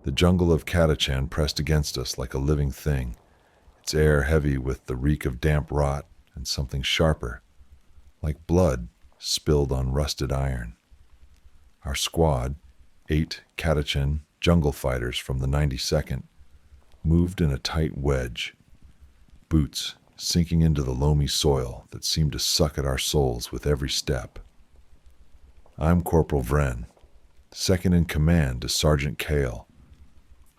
The jungle of Catachan pressed against us like a living thing, its air heavy with the reek of damp rot and something sharper, like blood spilled on rusted iron. Our squad, 8 Catachan Jungle Fighters from the 92nd, moved in a tight wedge, boots sinking into the loamy soil that seemed to suck at our souls with every step. I'm Corporal Vren, second in command to Sergeant Kale,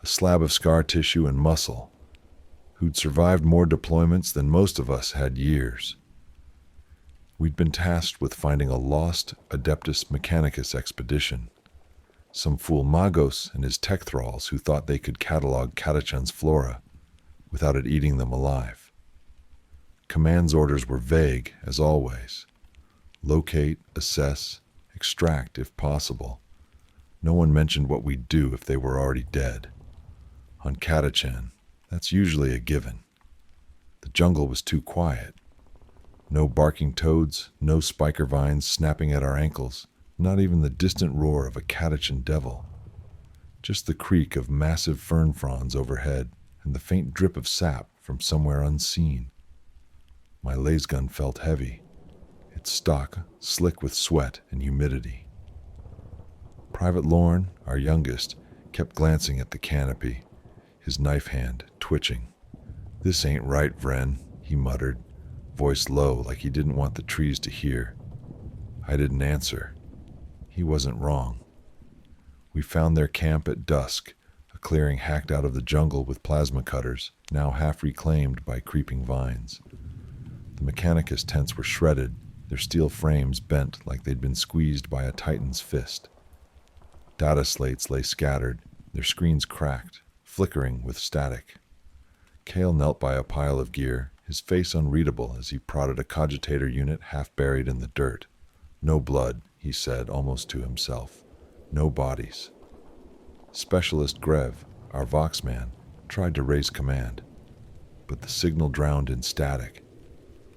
a slab of scar tissue and muscle, who'd survived more deployments than most of us had years. We'd been tasked with finding a lost Adeptus Mechanicus expedition, some fool Magos and his tech thralls who thought they could catalog Catachan's flora without it eating them alive. Command's orders were vague, as always. Locate, assess, extract if possible. No one mentioned what we'd do if they were already dead. On Catachan, that's usually a given. The jungle was too quiet. No barking toads, no spiker vines snapping at our ankles, not even the distant roar of a Catachan devil. Just the creak of massive fern fronds overhead and the faint drip of sap from somewhere unseen. My lasgun felt heavy, its stock slick with sweat and humidity. Private Lorne, our youngest, kept glancing at the canopy, his knife hand twitching. "This ain't right, Vren," he muttered, voice low like he didn't want the trees to hear. I didn't answer. He wasn't wrong. We found their camp at dusk, a clearing hacked out of the jungle with plasma cutters, now half reclaimed by creeping vines. The Mechanicus tents were shredded, their steel frames bent like they'd been squeezed by a titan's fist. Data slates lay scattered, their screens cracked, flickering with static. Kale knelt by a pile of gear, his face unreadable as he prodded a cogitator unit half buried in the dirt. "No blood," he said, almost to himself. "No bodies." Specialist Grev, our Voxman, tried to raise command, but the signal drowned in static,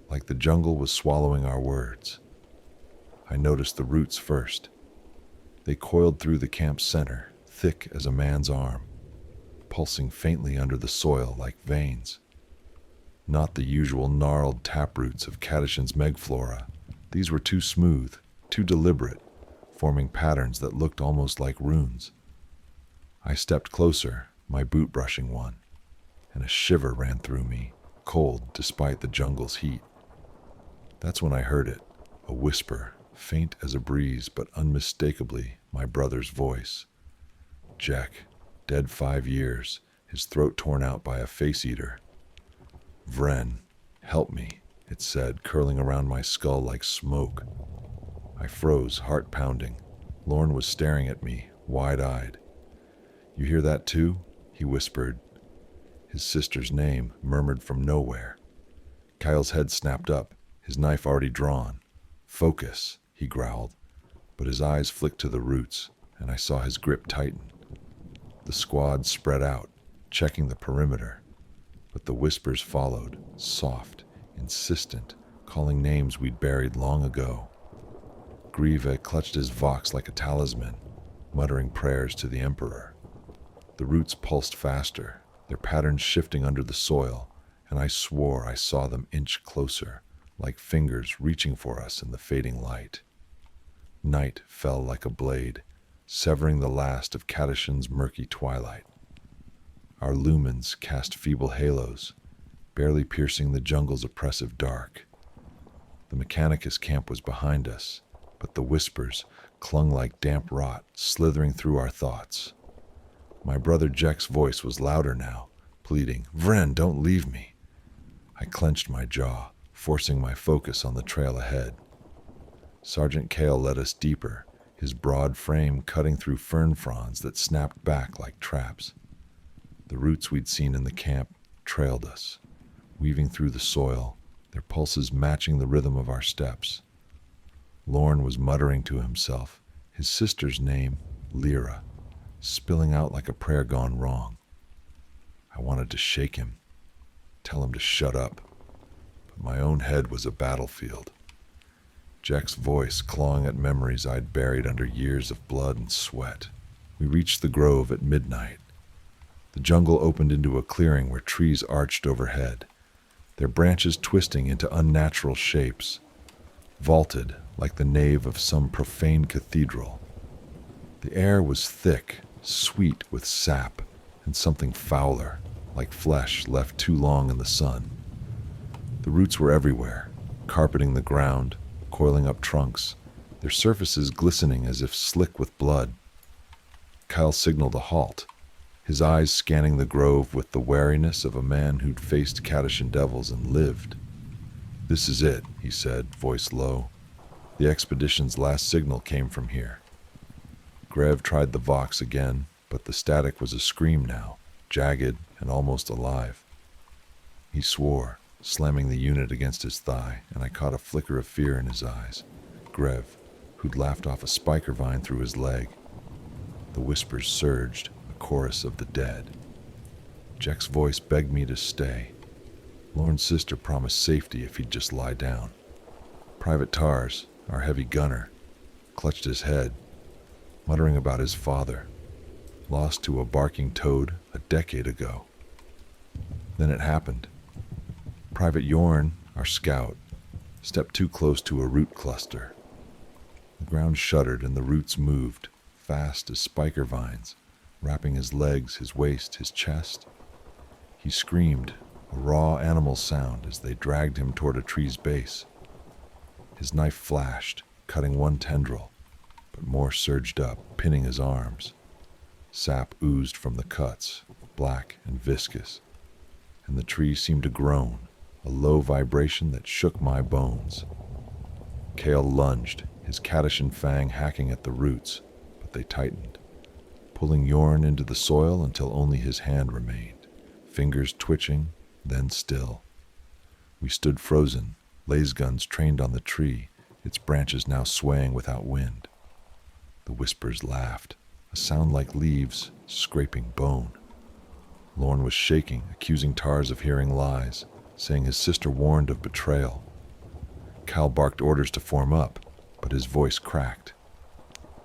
like the jungle was swallowing our words. I noticed the roots first. They coiled through the camp's center, thick as a man's arm, pulsing faintly under the soil like veins. Not the usual gnarled taproots of Catachan's megflora. These were too smooth, too deliberate, forming patterns that looked almost like runes. I stepped closer, my boot brushing one, and a shiver ran through me, cold despite the jungle's heat. That's when I heard it, a whisper, faint as a breeze but unmistakably my brother's voice. Jack, dead 5 years, his throat torn out by a face-eater. "Vren, help me," it said, curling around my skull like smoke. I froze, heart pounding. Lorne was staring at me, wide-eyed. "You hear that too?" he whispered. His sister's name murmured from nowhere. Kyle's head snapped up, his knife already drawn. "Focus," he growled, but his eyes flicked to the roots, and I saw his grip tighten. The squad spread out, checking the perimeter, but the whispers followed, soft, insistent, calling names we'd buried long ago. Grieve clutched his vox like a talisman, muttering prayers to the Emperor. The roots pulsed faster, their patterns shifting under the soil, and I swore I saw them inch closer, like fingers reaching for us in the fading light. Night fell like a blade, severing the last of Catachan's murky twilight. Our lumens cast feeble halos, barely piercing the jungle's oppressive dark. The Mechanicus camp was behind us, but the whispers clung like damp rot, slithering through our thoughts. My brother Jack's voice was louder now, pleading, "Vren, don't leave me." I clenched my jaw, forcing my focus on the trail ahead. Sergeant Kale led us deeper, his broad frame cutting through fern fronds that snapped back like traps. The roots we'd seen in the camp trailed us, weaving through the soil, their pulses matching the rhythm of our steps. Lorne was muttering to himself, his sister's name, Lyra, spilling out like a prayer gone wrong. I wanted to shake him, tell him to shut up, but my own head was a battlefield. Jack's voice clawing at memories I'd buried under years of blood and sweat. We reached the grove at midnight, The jungle opened into a clearing where trees arched overhead, their branches twisting into unnatural shapes, vaulted like the nave of some profane cathedral. The air was thick, sweet with sap, and something fouler, like flesh left too long in the sun. The roots were everywhere, carpeting the ground, coiling up trunks, their surfaces glistening as if slick with blood. Kyle signaled a halt, his eyes scanning the grove with the wariness of a man who'd faced Catachan devils and lived. "This is it," he said, voice low. "The expedition's last signal came from here." Grev tried the vox again, but the static was a scream now, jagged and almost alive. He swore, slamming the unit against his thigh, and I caught a flicker of fear in his eyes. Grev, who'd laughed off a spiker vine through his leg. The whispers surged, a chorus of the dead. Jack's voice begged me to stay. Lorne's sister promised safety if he'd just lie down. Private Tars, our heavy gunner, clutched his head, muttering about his father, lost to a barking toad a decade ago. Then it happened. Private Yorn, our scout, stepped too close to a root cluster. The ground shuddered and the roots moved, fast as spiker vines, wrapping his legs, his waist, his chest. He screamed, a raw animal sound, as they dragged him toward a tree's base. His knife flashed, cutting one tendril, but more surged up, pinning his arms. Sap oozed from the cuts, black and viscous, and the tree seemed to groan, a low vibration that shook my bones. Kale lunged, his Catachan fang hacking at the roots, but they tightened, pulling Yorn into the soil until only his hand remained, fingers twitching, then still. We stood frozen, laser guns trained on the tree, its branches now swaying without wind. The whispers laughed, a sound like leaves scraping bone. Lorne was shaking, accusing Tars of hearing lies, saying his sister warned of betrayal. Cal barked orders to form up, but his voice cracked,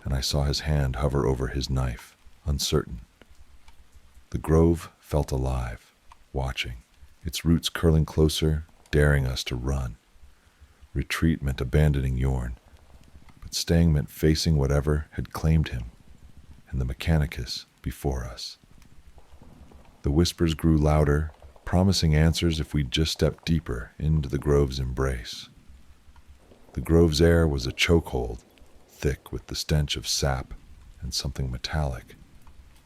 and I saw his hand hover over his knife, uncertain. The grove felt alive, watching, its roots curling closer, daring us to run. Retreat meant abandoning Yorn, but staying meant facing whatever had claimed him, and the Mechanicus before us. The whispers grew louder, promising answers if we'd just stepped deeper into the grove's embrace. The grove's air was a chokehold, thick with the stench of sap and something metallic,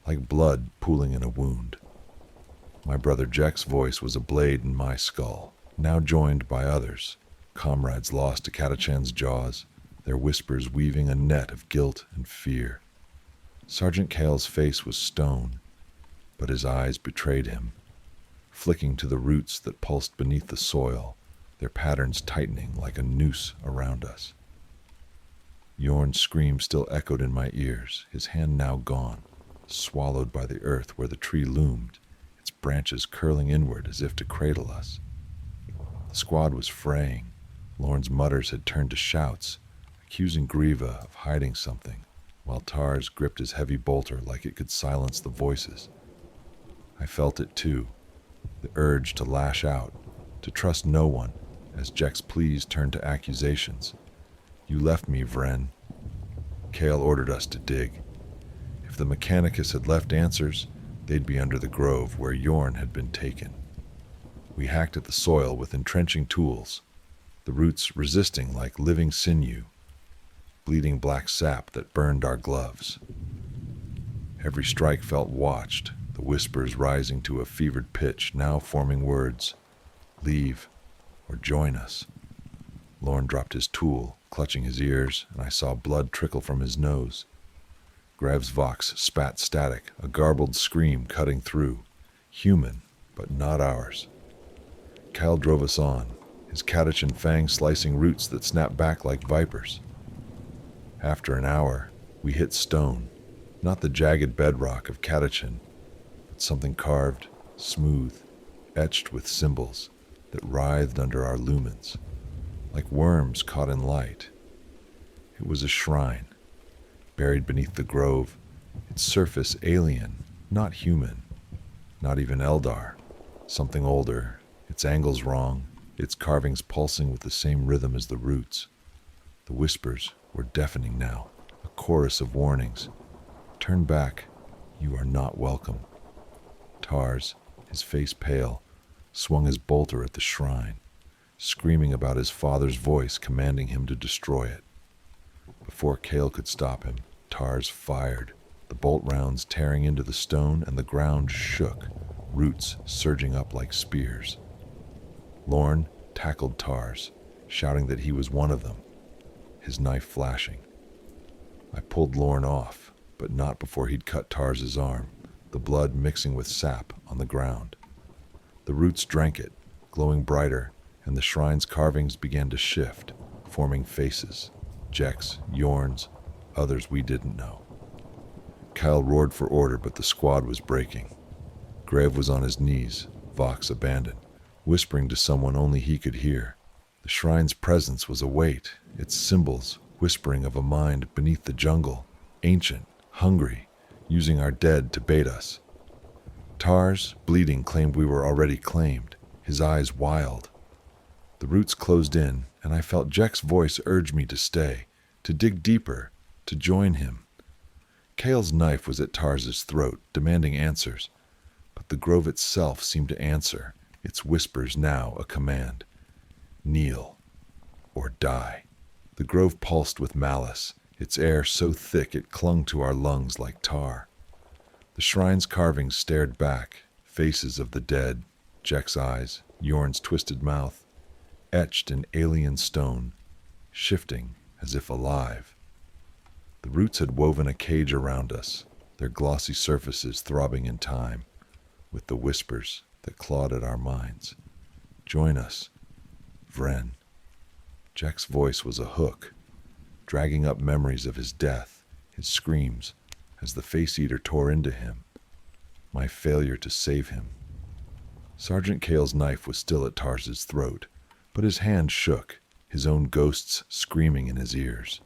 like blood pooling in a wound. My brother Jack's voice was a blade in my skull, now joined by others, comrades lost to Catachan's jaws, their whispers weaving a net of guilt and fear. Sergeant Kale's face was stone, but his eyes betrayed him, flicking to the roots that pulsed beneath the soil, their patterns tightening like a noose around us. Yorn's scream still echoed in my ears, his hand now gone, swallowed by the earth where the tree loomed, its branches curling inward as if to cradle us. The squad was fraying. Lorne's mutters had turned to shouts, accusing Grieva of hiding something, while Tars gripped his heavy bolter like it could silence the voices. I felt it too, the urge to lash out, to trust no one, as Jek's pleas turned to accusations. "You left me, Vren." Kale ordered us to dig. If the Mechanicus had left answers, they'd be under the grove where Yorn had been taken. We hacked at the soil with entrenching tools, the roots resisting like living sinew, bleeding black sap that burned our gloves. Every strike felt watched, the whispers rising to a fevered pitch, now forming words, "Leave," or "Join us." Lorne dropped his tool, clutching his ears, and I saw blood trickle from his nose. Grev's vox spat static, a garbled scream cutting through, human, but not ours. Cal drove us on, his Catachan fang slicing roots that snapped back like vipers. After an hour, we hit stone, not the jagged bedrock of Catachan, but something carved, smooth, etched with symbols that writhed under our lumens, like worms caught in light. It was a shrine, buried beneath the grove, its surface alien, not human, not even Eldar. Something older, its angles wrong, its carvings pulsing with the same rhythm as the roots. The whispers were deafening now, a chorus of warnings. Turn back, you are not welcome. Tars, his face pale, swung his bolter at the shrine, screaming about his father's voice commanding him to destroy it. Before Kale could stop him, Tars fired, the bolt rounds tearing into the stone and the ground shook, roots surging up like spears. Lorn tackled Tars, shouting that he was one of them, his knife flashing. I pulled Lorn off, but not before he'd cut Tars's arm, the blood mixing with sap on the ground. The roots drank it, glowing brighter, and the shrine's carvings began to shift, forming faces, Jeks, Yorns, others we didn't know. Kyle roared for order, but the squad was breaking. Grev was on his knees, Vox abandoned, whispering to someone only he could hear. The shrine's presence was a weight, its symbols whispering of a mind beneath the jungle, ancient, hungry, using our dead to bait us. Tars, bleeding, claimed we were already claimed, his eyes wild. The roots closed in, and I felt Jek's voice urge me to stay, to dig deeper, to join him. Kale's knife was at Tars's throat, demanding answers, but the grove itself seemed to answer, its whispers now a command. Kneel, or die. The grove pulsed with malice, its air so thick it clung to our lungs like tar. The shrine's carvings stared back, faces of the dead, Jek's eyes, Yorn's twisted mouth, etched in alien stone, shifting as if alive. The roots had woven a cage around us, their glossy surfaces throbbing in time, with the whispers that clawed at our minds. Join us, Vren. Jek's voice was a hook, dragging up memories of his death, his screams, as the face-eater tore into him, my failure to save him. Sergeant Kale's knife was still at Tars's throat, but his hand shook, his own ghosts screaming in his ears.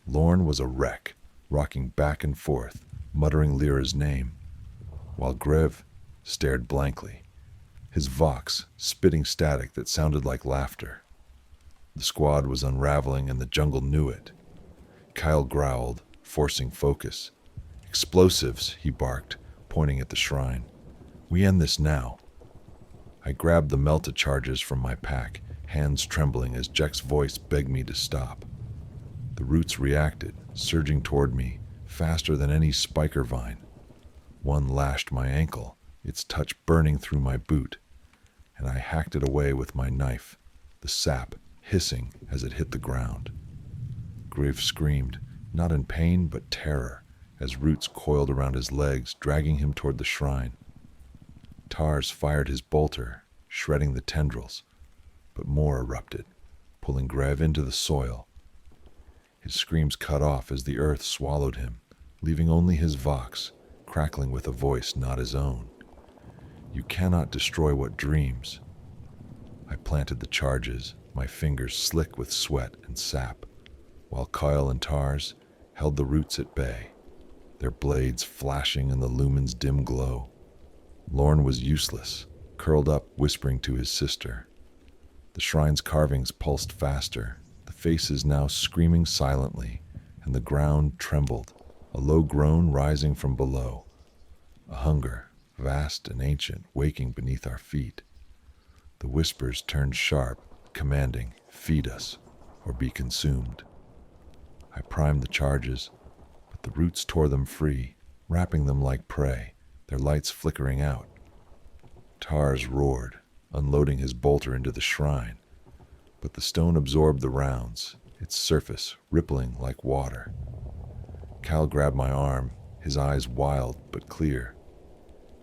Lorn was a wreck, rocking back and forth, muttering Lyra's name, while Grev stared blankly, his Vox spitting static that sounded like laughter. The squad was unraveling and the jungle knew it. Kyle growled, forcing focus. Explosives, he barked, pointing at the shrine. We end this now. I grabbed the melta charges from my pack, hands trembling as Jek's voice begged me to stop. The roots reacted, surging toward me, faster than any spiker vine. One lashed my ankle, its touch burning through my boot, and I hacked it away with my knife, the sap hissing as it hit the ground. Griv screamed, not in pain but terror, as roots coiled around his legs, dragging him toward the shrine. Tars fired his bolter, shredding the tendrils, but more erupted, pulling Grev into the soil. His screams cut off as the earth swallowed him, leaving only his Vox, crackling with a voice not his own. You cannot destroy what dreams. I planted the charges, my fingers slick with sweat and sap, while Kyle and Tars held the roots at bay, their blades flashing in the lumen's dim glow. Lorn was useless, curled up whispering to his sister. The shrine's carvings pulsed faster, the faces now screaming silently, and the ground trembled, a low groan rising from below, a hunger, vast and ancient, waking beneath our feet. The whispers turned sharp, commanding, feed us, or be consumed. I primed the charges, but the roots tore them free, wrapping them like prey, their lights flickering out. Tars roared, unloading his bolter into the shrine, but the stone absorbed the rounds, its surface rippling like water. Cal grabbed my arm, his eyes wild but clear.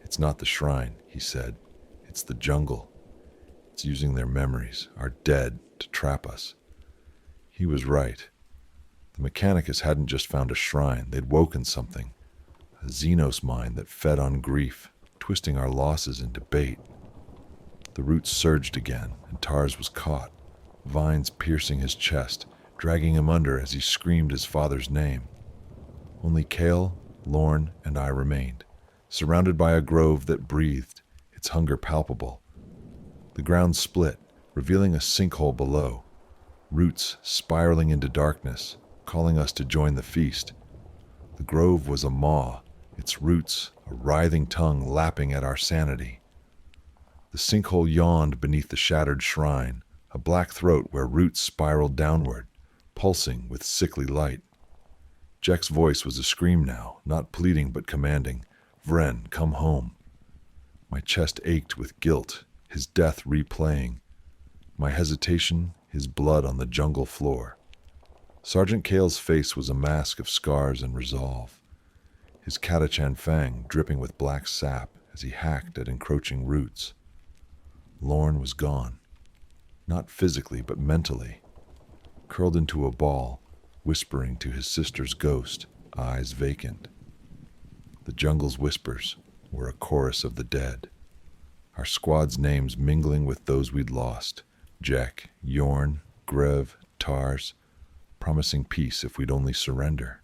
It's not the shrine, he said. It's the jungle. It's using their memories, our dead, to trap us. He was right. The Mechanicus hadn't just found a shrine, they'd woken something. A Xenos mind that fed on grief, twisting our losses into bait. The roots surged again, and Tars was caught, vines piercing his chest, dragging him under as he screamed his father's name. Only Kale, Lorn, and I remained, surrounded by a grove that breathed, its hunger palpable. The ground split, revealing a sinkhole below, roots spiraling into darkness, calling us to join the feast. The grove was a maw, its roots a writhing tongue lapping at our sanity. The sinkhole yawned beneath the shattered shrine, a black throat where roots spiraled downward, pulsing with sickly light. Jack's voice was a scream now, not pleading but commanding, "Vren, come home." My chest ached with guilt, his death replaying. My hesitation, his blood on the jungle floor. Sergeant Kale's face was a mask of scars and resolve, his Catachan fang dripping with black sap as he hacked at encroaching roots. Lorne was gone, not physically but mentally, curled into a ball, whispering to his sister's ghost, eyes vacant. The jungle's whispers were a chorus of the dead, our squad's names mingling with those we'd lost, Jack, Yorn, Grev, Tars, promising peace if we'd only surrender.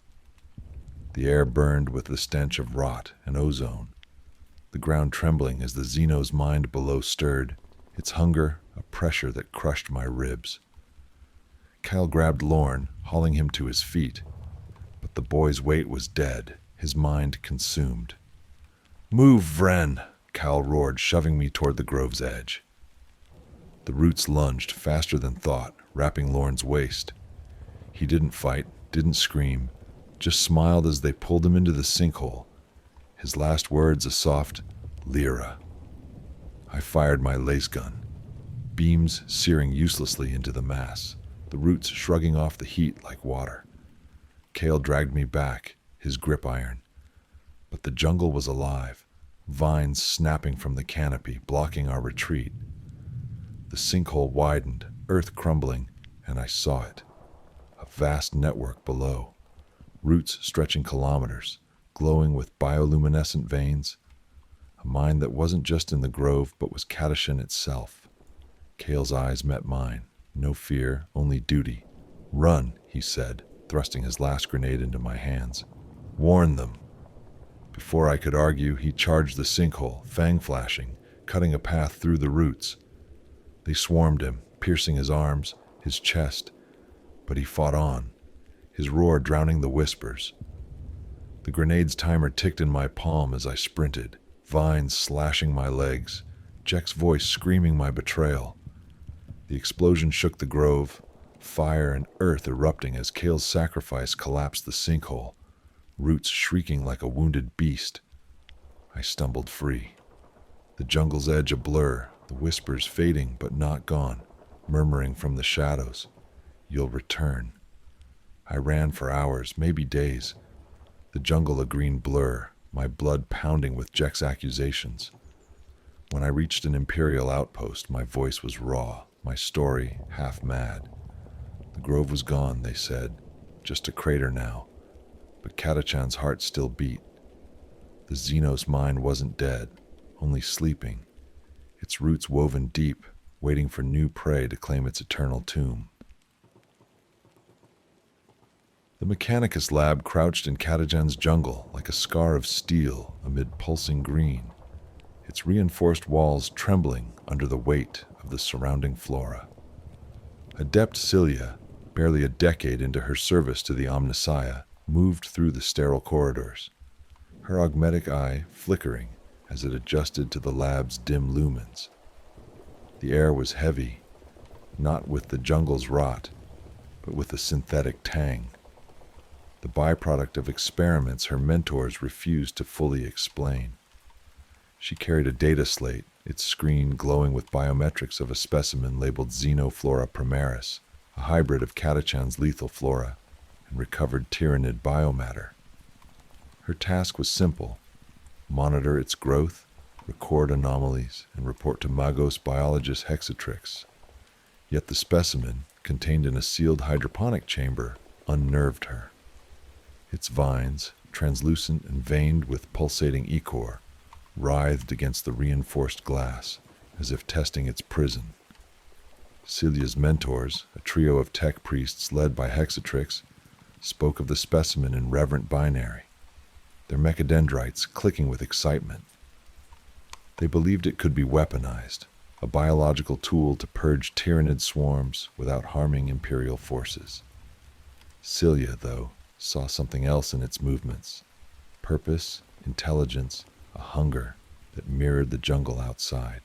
The air burned with the stench of rot and ozone, the ground trembling as the Xenos' mind below stirred, its hunger a pressure that crushed my ribs. Kyle grabbed Lorne, hauling him to his feet, but the boy's weight was dead, his mind consumed. "Move, Vren!" Kyle roared, shoving me toward the grove's edge. The roots lunged faster than thought, wrapping Lorne's waist. He didn't fight, didn't scream, just smiled as they pulled him into the sinkhole, his last words a soft, "Lyra." I fired my lace gun, beams searing uselessly into the mass, the roots shrugging off the heat like water. Kale dragged me back, his grip iron. But the jungle was alive, vines snapping from the canopy, blocking our retreat. The sinkhole widened, earth crumbling, and I saw it. A vast network below, roots stretching kilometers, glowing with bioluminescent veins. A mind that wasn't just in the grove, but was Catachan itself. Kale's eyes met mine. No fear, only duty. "Run," he said, thrusting his last grenade into my hands. "Warn them." Before I could argue, he charged the sinkhole, fang flashing, cutting a path through the roots. They swarmed him, piercing his arms, his chest, but he fought on, his roar drowning the whispers. The grenade's timer ticked in my palm as I sprinted, vines slashing my legs, Jack's voice screaming my betrayal. The explosion shook the grove, fire and earth erupting as Kale's sacrifice collapsed the sinkhole, roots shrieking like a wounded beast. I stumbled free, the jungle's edge a blur, the whispers fading but not gone, murmuring from the shadows, "You'll return." I ran for hours, maybe days, the jungle a green blur, my blood pounding with Jack's accusations. When I reached an Imperial outpost, my voice was raw, my story half mad. The grove was gone, they said, just a crater now, but Catachan's heart still beat. The Xenos mind wasn't dead, only sleeping, its roots woven deep, waiting for new prey to claim its eternal tomb. The Mechanicus lab crouched in Catachan's jungle like a scar of steel amid pulsing green, its reinforced walls trembling under the weight of the surrounding flora. Adept Cilia, barely a decade into her service to the Omnissiah, moved through the sterile corridors, her augmetic eye flickering as it adjusted to the lab's dim lumens. The air was heavy, not with the jungle's rot, but with a synthetic tang, the byproduct of experiments her mentors refused to fully explain. She carried a data slate, its screen glowing with biometrics of a specimen labeled Xenoflora primaris, a hybrid of Catachan's lethal flora and recovered tyrannid biomatter. Her task was simple: monitor its growth, record anomalies, and report to Magos biologist Hexatrix. Yet the specimen, contained in a sealed hydroponic chamber, unnerved her. Its vines, translucent and veined with pulsating ichor, writhed against the reinforced glass, as if testing its prison. Cilia's mentors, a trio of tech priests led by Hexatrix, spoke of the specimen in reverent binary. their mechadendrites clicking with excitement. They believed it could be weaponized, a biological tool to purge tyrannid swarms without harming Imperial forces. Celia, though, saw something else in its movements. Purpose, intelligence, a hunger that mirrored the jungle outside.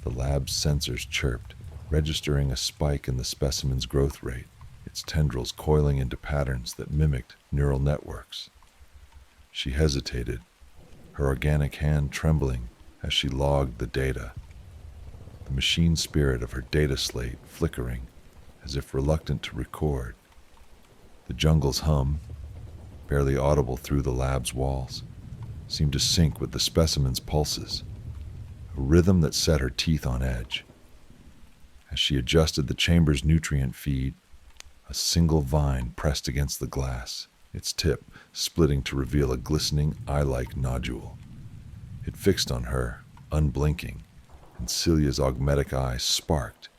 The lab's sensors chirped, registering a spike in the specimen's growth rate, its tendrils coiling into patterns that mimicked neural networks. She hesitated, her organic hand trembling as she logged the data, the machine spirit of her data slate flickering as if reluctant to record. The jungle's hum, barely audible through the lab's walls, seemed to sync with the specimen's pulses, a rhythm that set her teeth on edge. As she adjusted the chamber's nutrient feed, a single vine pressed against the glass, its tip splitting to reveal a glistening eye-like nodule. It fixed on her, unblinking, and Celia's augmetic eye sparked,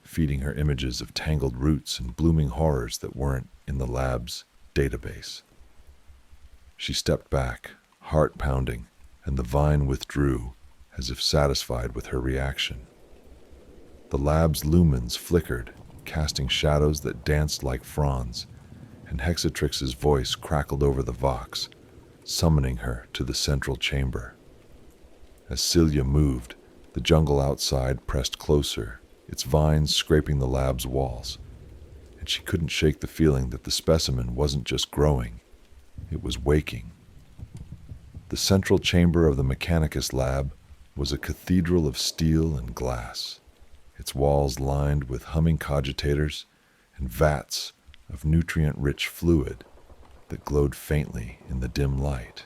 feeding her images of tangled roots and blooming horrors that weren't in the lab's database. She stepped back, heart pounding, and the vine withdrew, as if satisfied with her reaction. The lab's lumens flickered, casting shadows that danced like fronds, and Hexatrix's voice crackled over the vox, summoning her to the central chamber. As Celia moved, the jungle outside pressed closer, its vines scraping the lab's walls, and she couldn't shake the feeling that the specimen wasn't just growing, it was waking. The central chamber of the Mechanicus lab was a cathedral of steel and glass, its walls lined with humming cogitators and vats of nutrient-rich fluid that glowed faintly in the dim light.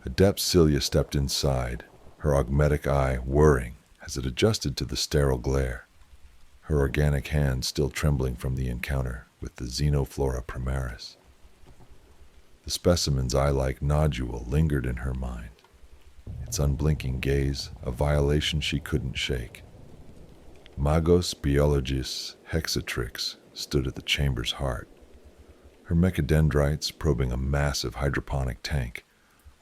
Adept Celia stepped inside, her augmetic eye whirring as it adjusted to the sterile glare, her organic hand still trembling from the encounter with the Xenoflora primaris. The specimen's eye-like nodule lingered in her mind, its unblinking gaze a violation she couldn't shake. Magos Biologis Hexatrix stood at the chamber's heart, her mechadendrites probing a massive hydroponic tank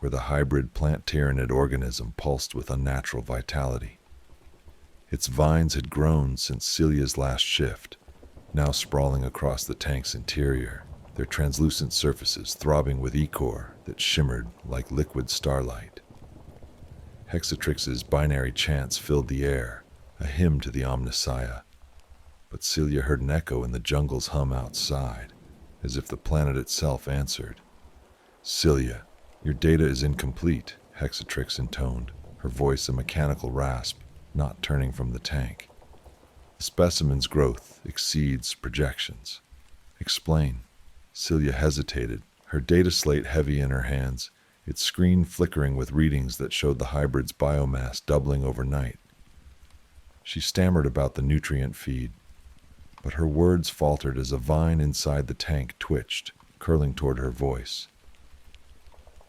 where the hybrid plant-tyrannid organism pulsed with unnatural vitality. Its vines had grown since Celia's last shift, now sprawling across the tank's interior, their translucent surfaces throbbing with ichor that shimmered like liquid starlight. Hexatrix's binary chants filled the air, a hymn to the Omnissiah, but Celia heard an echo in the jungle's hum outside, as if the planet itself answered. "Celia, your data is incomplete," Hexatrix intoned, her voice a mechanical rasp, not turning from the tank. "The specimen's growth exceeds projections." "Explain." Celia hesitated, her data slate heavy in her hands, its screen flickering with readings that showed the hybrid's biomass doubling overnight. She stammered about the nutrient feed, but her words faltered as a vine inside the tank twitched, curling toward her voice.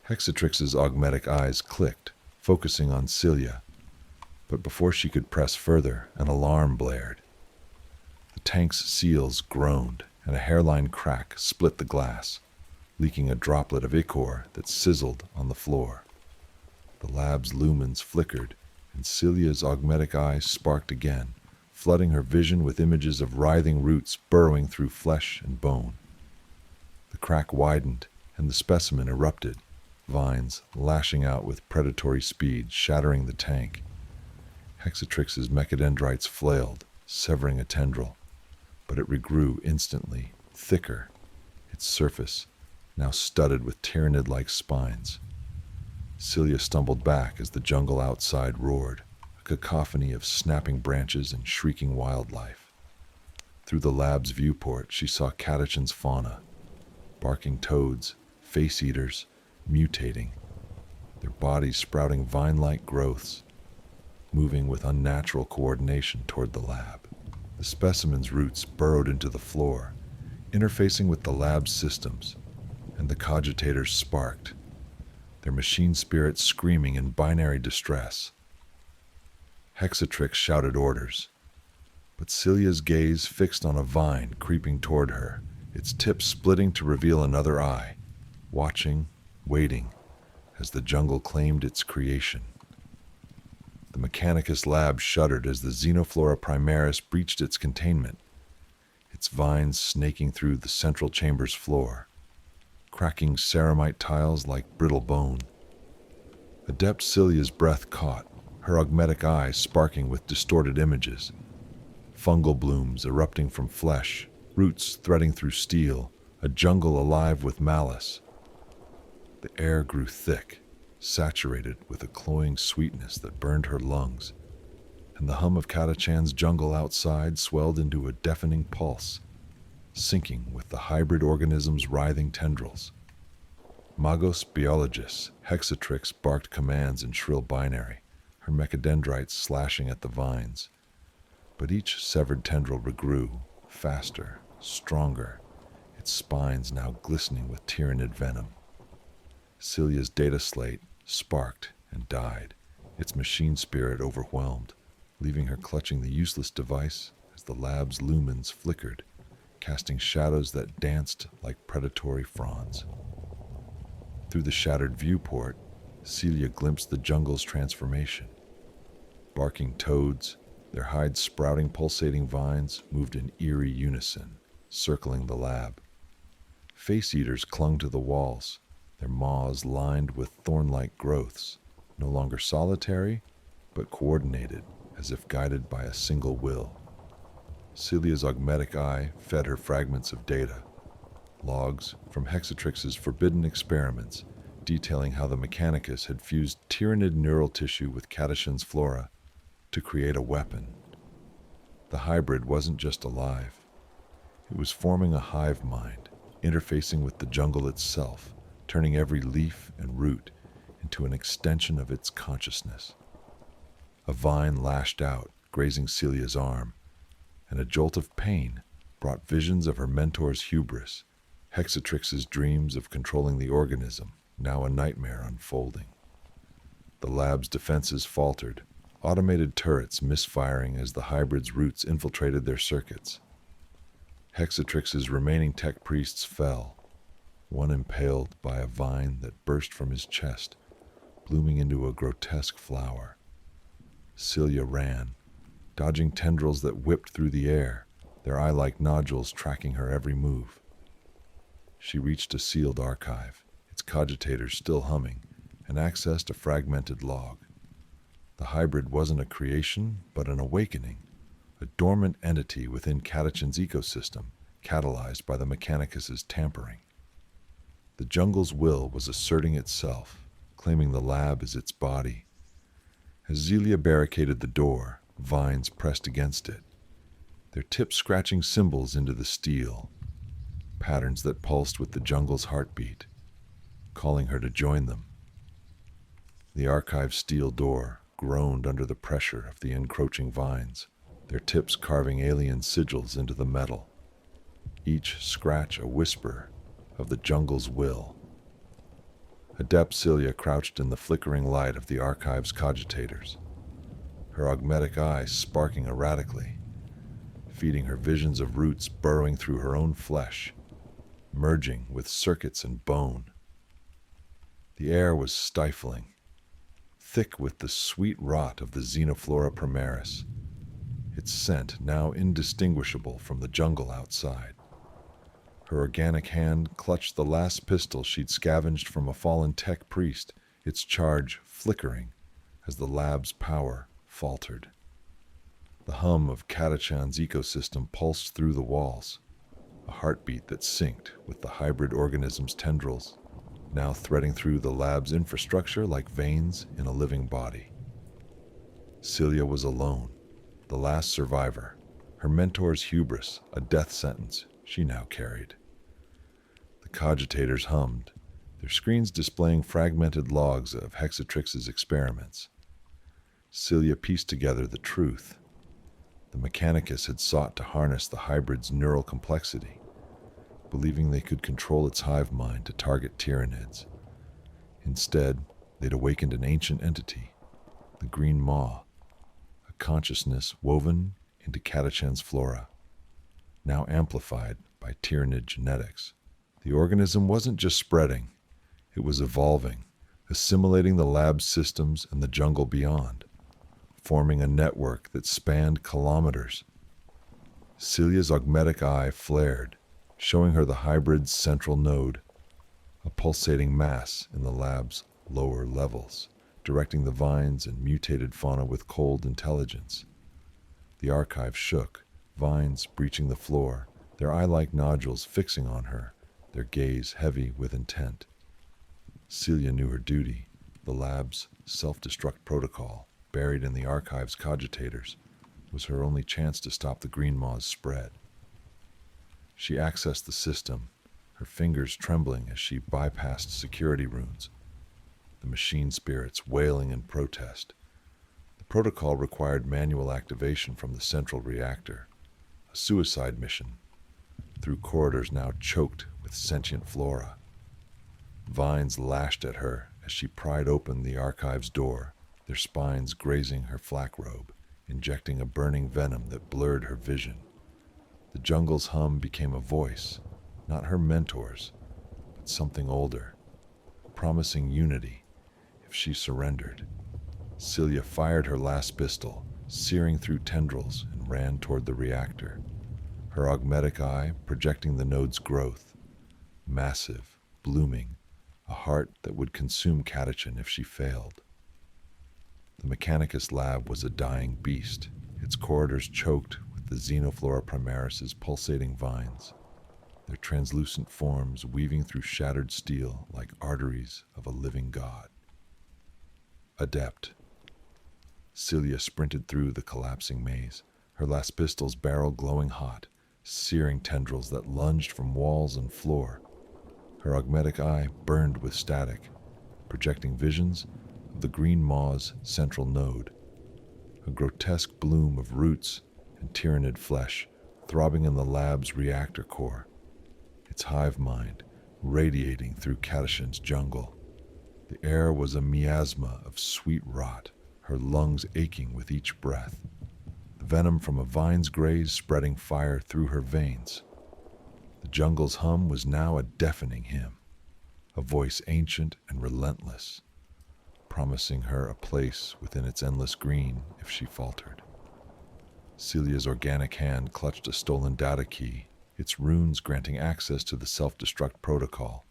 Hexatrix's augmetic eyes clicked, focusing on Celia, but before she could press further, an alarm blared. The tank's seals groaned, and a hairline crack split the glass, leaking a droplet of ichor that sizzled on the floor. The lab's lumens flickered, and Celia's augmetic eyes sparked again, flooding her vision with images of writhing roots burrowing through flesh and bone. The crack widened, and the specimen erupted, vines lashing out with predatory speed, shattering the tank. Hexatrix's mechadendrites flailed, severing a tendril, but it regrew instantly, thicker, its surface now studded with tyrannid-like spines. Celia stumbled back as the jungle outside roared, a cacophony of snapping branches and shrieking wildlife. Through the lab's viewport, she saw Catachan's fauna, barking toads, face-eaters, mutating, their bodies sprouting vine-like growths, moving with unnatural coordination toward the lab. The specimen's roots burrowed into the floor, interfacing with the lab's systems, and the cogitators sparked, their machine spirits screaming in binary distress. Hexatrix shouted orders, but Celia's gaze fixed on a vine creeping toward her, its tip splitting to reveal another eye, watching, waiting as the jungle claimed its creation. The Mechanicus lab shuddered as the Xenoflora primaris breached its containment, its vines snaking through the central chamber's floor, cracking ceramite tiles like brittle bone. Adept Celia's breath caught, her augmetic eye sparking with distorted images. Fungal blooms erupting from flesh, roots threading through steel, a jungle alive with malice. The air grew thick, saturated with a cloying sweetness that burned her lungs, and the hum of Catachan's jungle outside swelled into a deafening pulse, syncing with the hybrid organism's writhing tendrils. Magos biologists, Hexatrix barked commands in shrill binary, her mechadendrites slashing at the vines. But each severed tendril regrew, faster, stronger, its spines now glistening with tyrannid venom. Celia's data slate sparked and died, its machine spirit overwhelmed, leaving her clutching the useless device as the lab's lumens flickered, casting shadows that danced like predatory fronds. Through the shattered viewport, Celia glimpsed the jungle's transformation. Barking toads, their hides sprouting pulsating vines, moved in eerie unison, circling the lab. Face-eaters clung to the walls, their maws lined with thorn-like growths, no longer solitary, but coordinated, as if guided by a single will. Celia's augmetic eye fed her fragments of data, logs from Hexatrix's forbidden experiments, detailing how the Mechanicus had fused tyrannid neural tissue with Catachan's flora to create a weapon. The hybrid wasn't just alive. It was forming a hive mind, interfacing with the jungle itself, turning every leaf and root into an extension of its consciousness. A vine lashed out, grazing Celia's arm, and a jolt of pain brought visions of her mentor's hubris, Hexatrix's dreams of controlling the organism, now a nightmare unfolding. The lab's defenses faltered, automated turrets misfiring as the hybrid's roots infiltrated their circuits. Hexatrix's remaining tech priests fell, one impaled by a vine that burst from his chest, blooming into a grotesque flower. Celia ran, dodging tendrils that whipped through the air, their eye-like nodules tracking her every move. She reached a sealed archive, its cogitators still humming, and accessed a fragmented log. The hybrid wasn't a creation, but an awakening, a dormant entity within Catachan's ecosystem, catalyzed by the Mechanicus's tampering. The jungle's will was asserting itself, claiming the lab as its body. As Zelia barricaded the door, vines pressed against it, their tips scratching symbols into the steel, patterns that pulsed with the jungle's heartbeat, calling her to join them. The archive's steel door groaned under the pressure of the encroaching vines, their tips carving alien sigils into the metal, each scratch a whisper of the jungle's will. Adept Celia crouched in the flickering light of the archive's cogitators, her augmetic eye sparking erratically, feeding her visions of roots burrowing through her own flesh, merging with circuits and bone. The air was stifling, thick with the sweet rot of the Xenoflora primaris, its scent now indistinguishable from the jungle outside. Her organic hand clutched the last pistol she'd scavenged from a fallen tech priest, its charge flickering as the lab's power faltered. The hum of Catachan's ecosystem pulsed through the walls, a heartbeat that synced with the hybrid organism's tendrils, now threading through the lab's infrastructure like veins in a living body. Celia was alone, the last survivor, her mentor's hubris, a death sentence she now carried. The cogitators hummed, their screens displaying fragmented logs of Hexatrix's experiments. Celia pieced together the truth. The Mechanicus had sought to harness the hybrid's neural complexity, believing they could control its hive mind to target tyrannids. Instead, they'd awakened an ancient entity, the Green Maw, a consciousness woven into Catachan's flora, now amplified by tyrannid genetics. The organism wasn't just spreading, It was evolving, assimilating the lab's systems and the jungle beyond, forming a network that spanned kilometers. Celia's augmetic eye flared, showing her the hybrid's central node, a pulsating mass in the lab's lower levels, directing the vines and mutated fauna with cold intelligence. The archive shook, vines breaching the floor, their eye-like nodules fixing on her, their gaze heavy with intent. Celia knew her duty. The lab's self-destruct protocol, buried in the archive's cogitators, was her only chance to stop the green maw's spread. She accessed the system, her fingers trembling as she bypassed security runes, the machine spirits wailing in protest. The protocol required manual activation from the central reactor, a suicide mission, through corridors now choked with sentient flora. Vines lashed at her as she pried open the archive's door, their spines grazing her flak robe, injecting a burning venom that blurred her vision. The jungle's hum became a voice, not her mentor's, but something older, promising unity if she surrendered. Celia fired her last pistol, searing through tendrils, and ran toward the reactor, her augmetic eye projecting the node's growth, massive, blooming, a heart that would consume Catachan if she failed. The Mechanicus lab was a dying beast, its corridors choked with the Xenoflora primaris's pulsating vines, their translucent forms weaving through shattered steel like arteries of a living god. Adept. Celia sprinted through the collapsing maze, her last pistol's barrel glowing hot, searing tendrils that lunged from walls and floor. Her augmetic eye burned with static, projecting visions of the green maw's central node, a grotesque bloom of roots and tyrannid flesh throbbing in the lab's reactor core, its hive mind radiating through Catachan's jungle. The air was a miasma of sweet rot, her lungs aching with each breath, the venom from a vine's graze spreading fire through her veins. The jungle's hum was now a deafening hymn, a voice ancient and relentless, promising her a place within its endless green if she faltered. Celia's organic hand clutched a stolen data key, its runes granting access to the self-destruct protocol,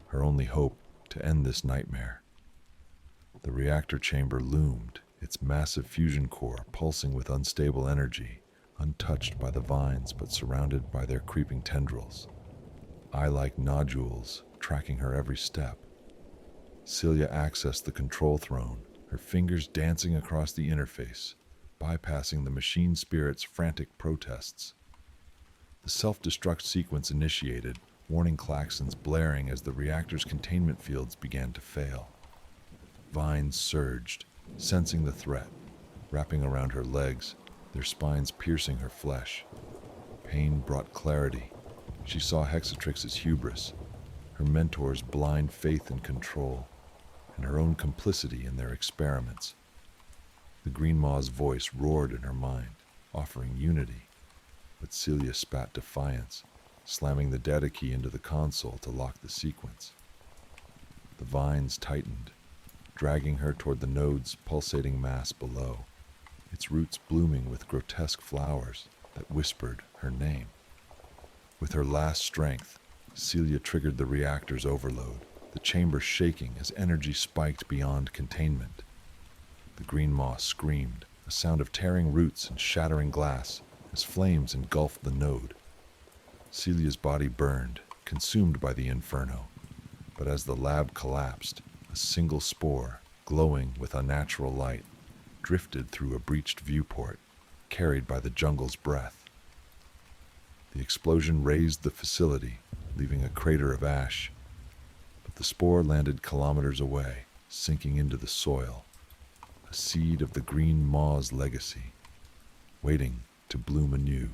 her only hope to end this nightmare. The reactor chamber loomed, its massive fusion core pulsing with unstable energy, untouched by the vines but surrounded by their creeping tendrils, eye-like nodules tracking her every step. Celia accessed the control throne, her fingers dancing across the interface, bypassing the machine spirit's frantic protests. The self-destruct sequence initiated, warning klaxons blaring as the reactor's containment fields began to fail. Vines surged, sensing the threat, wrapping around her legs, their spines piercing her flesh. Pain brought clarity. She saw Hexatrix's hubris, her mentor's blind faith in control, and her own complicity in their experiments. The Green Maw's voice roared in her mind, offering unity, but Celia spat defiance, slamming the data key into the console to lock the sequence. The vines tightened, dragging her toward the node's pulsating mass below, its roots blooming with grotesque flowers that whispered her name. With her last strength, Celia triggered the reactor's overload, the chamber shaking as energy spiked beyond containment. The Green Maw screamed, a sound of tearing roots and shattering glass, as flames engulfed the node. Celia's body burned, consumed by the inferno, but as the lab collapsed, a single spore, glowing with unnatural light, drifted through a breached viewport, carried by the jungle's breath. The explosion razed the facility, leaving a crater of ash, but the spore landed kilometers away, sinking into the soil, a seed of the Green Maw's legacy, waiting to bloom anew.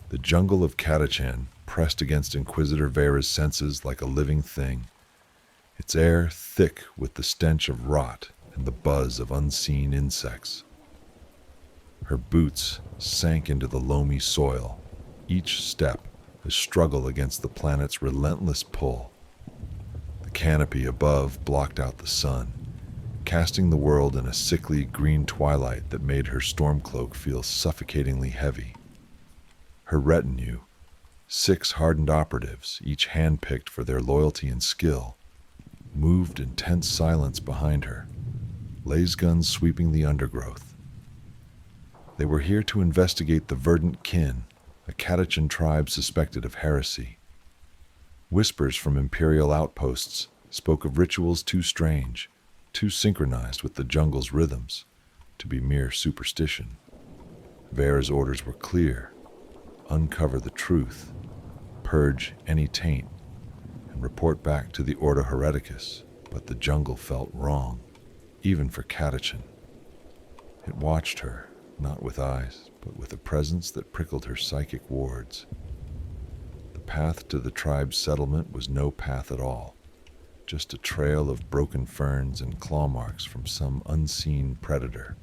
The jungle of Catachan pressed against Inquisitor Vera's senses like a living thing, its air thick with the stench of rot and the buzz of unseen insects. Her boots sank into the loamy soil, each step a struggle against the planet's relentless pull. The canopy above blocked out the sun, casting the world in a sickly green twilight that made her storm cloak feel suffocatingly heavy. Her retinue, 6 hardened operatives, each handpicked for their loyalty and skill, moved in tense silence behind her, laser guns sweeping the undergrowth. They were here to investigate the Verdant Kin, a Catachan tribe suspected of heresy. Whispers from Imperial outposts spoke of rituals too strange, too synchronized with the jungle's rhythms, to be mere superstition. Vera's orders were clear: uncover the truth, purge any taint, and report back to the Ordo Hereticus. But the jungle felt wrong, even for Catachan. It watched her, not with eyes, but with a presence that prickled her psychic wards. The path to the tribe's settlement was no path at all, just a trail of broken ferns and claw marks from some unseen predator.